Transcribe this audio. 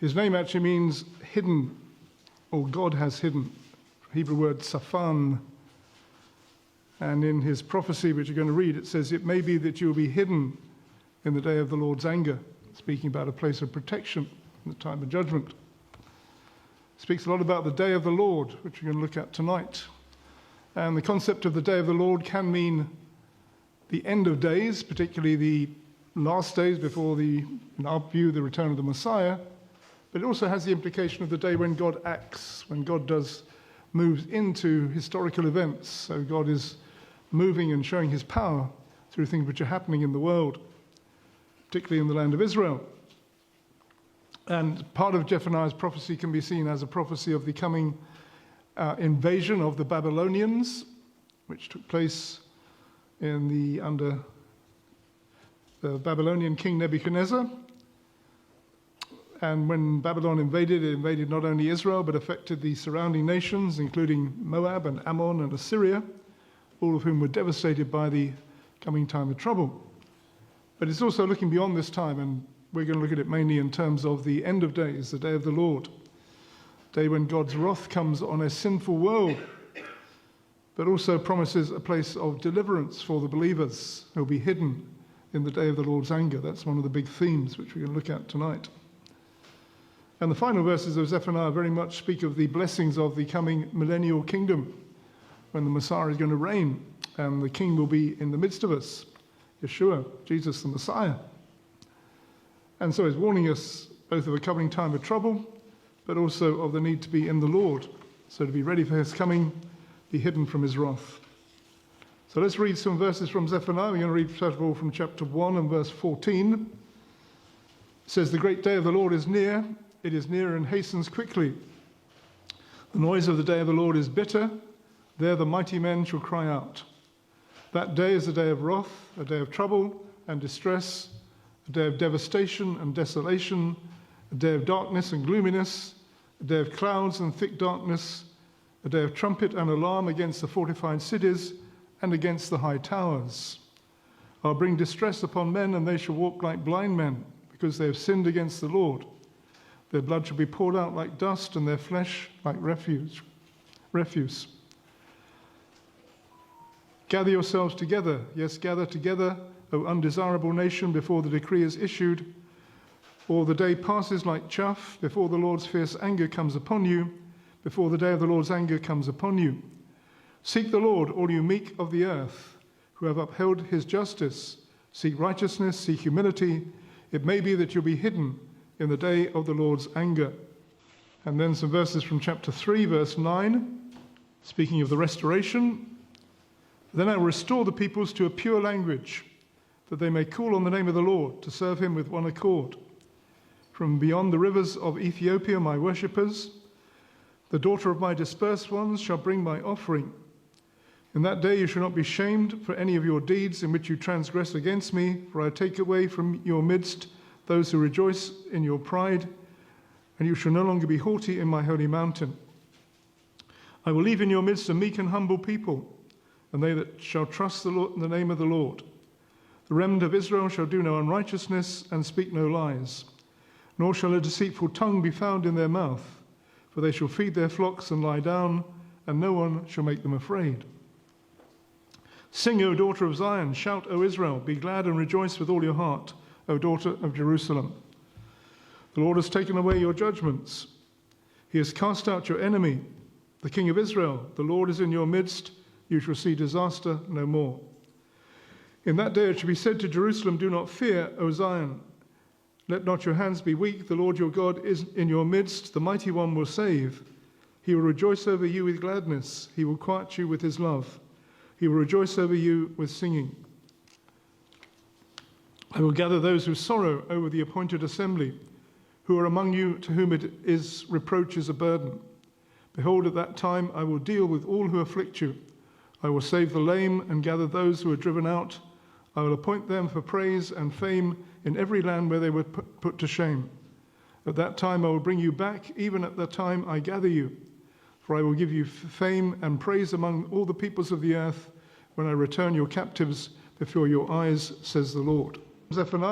His name actually means hidden, or God has hidden. Hebrew word saphan. And in his prophecy, which you're going to read, it says, "It may be that you will be hidden in the day of the Lord's anger," speaking about a place of protection in the time of judgment. It speaks a lot about the day of the Lord, which we're going to look at tonight. And the concept of the day of the Lord can mean the end of days, particularly the last days before in our view, the return of the Messiah. But it also has the implication of the day when God acts, when God moves into historical events. So God is moving and showing his power through things which are happening in the world, particularly in the land of Israel. And part of Zephaniah's prophecy can be seen as a prophecy of the coming invasion of the Babylonians, which took place under the Babylonian king Nebuchadnezzar. And when Babylon invaded, it invaded not only Israel, but affected the surrounding nations, including Moab and Ammon and Assyria, all of whom were devastated by the coming time of trouble. But it's also looking beyond this time, and we're going to look at it mainly in terms of the end of days, the day of the Lord, the day when God's wrath comes on a sinful world, but also promises a place of deliverance for the believers who will be hidden in the day of the Lord's anger. That's one of the big themes which we're going to look at tonight. And the final verses of Zephaniah very much speak of the blessings of the coming millennial kingdom, when the Messiah is going to reign, and the king will be in the midst of us, Yeshua, Jesus the Messiah. And so he's warning us both of a coming time of trouble, but also of the need to be in the Lord, so to be ready for his coming, be hidden from his wrath. So let's read some verses from Zephaniah. We're going to read first of all from chapter 1 and verse 14. It says, "The great day of the Lord is near. It is near and hastens quickly. The noise of the day of the Lord is bitter. There the mighty men shall cry out. That day is a day of wrath, a day of trouble and distress, a day of devastation and desolation, a day of darkness and gloominess, a day of clouds and thick darkness, a day of trumpet and alarm against the fortified cities and against the high towers. I'll bring distress upon men, and they shall walk like blind men, because they have sinned against the Lord. Their blood shall be poured out like dust, and their flesh like refuse. Gather yourselves together, yes, gather together, O undesirable nation, before the decree is issued. Or the day passes like chaff, before the Lord's fierce anger comes upon you, before the day of the Lord's anger comes upon you. Seek the Lord, all you meek of the earth, who have upheld his justice. Seek righteousness, seek humility. It may be that you'll be hidden in the day of the Lord's anger." And then some verses from chapter 3, verse 9, speaking of the restoration. "Then I will restore the peoples to a pure language, that they may call on the name of the Lord, to serve him with one accord. From beyond the rivers of Ethiopia, my worshippers, the daughter of my dispersed ones, shall bring my offering. In that day you shall not be shamed for any of your deeds in which you transgress against me, for I take away from your midst those who rejoice in your pride, and you shall no longer be haughty in my holy mountain. I will leave in your midst a meek and humble people, and they that shall trust the name of the Lord. The remnant of Israel shall do no unrighteousness and speak no lies, nor shall a deceitful tongue be found in their mouth, for they shall feed their flocks and lie down, and no one shall make them afraid. Sing, O daughter of Zion, shout, O Israel, be glad and rejoice with all your heart, O daughter of Jerusalem. The Lord has taken away your judgments. He has cast out your enemy, the King of Israel. The Lord is in your midst. You shall see disaster no more. In that day it shall be said to Jerusalem, do not fear, O Zion. Let not your hands be weak. The Lord your God is in your midst. The mighty one will save. He will rejoice over you with gladness. He will quiet you with his love. He will rejoice over you with singing. I will gather those who sorrow over the appointed assembly, who are among you to whom reproach is a burden. Behold, at that time I will deal with all who afflict you. I will save the lame and gather those who are driven out. I will appoint them for praise and fame in every land where they were put to shame. At that time I will bring you back, even at the time I gather you. For I will give you fame and praise among all the peoples of the earth when I return your captives before your eyes, says the Lord. Zephaniah.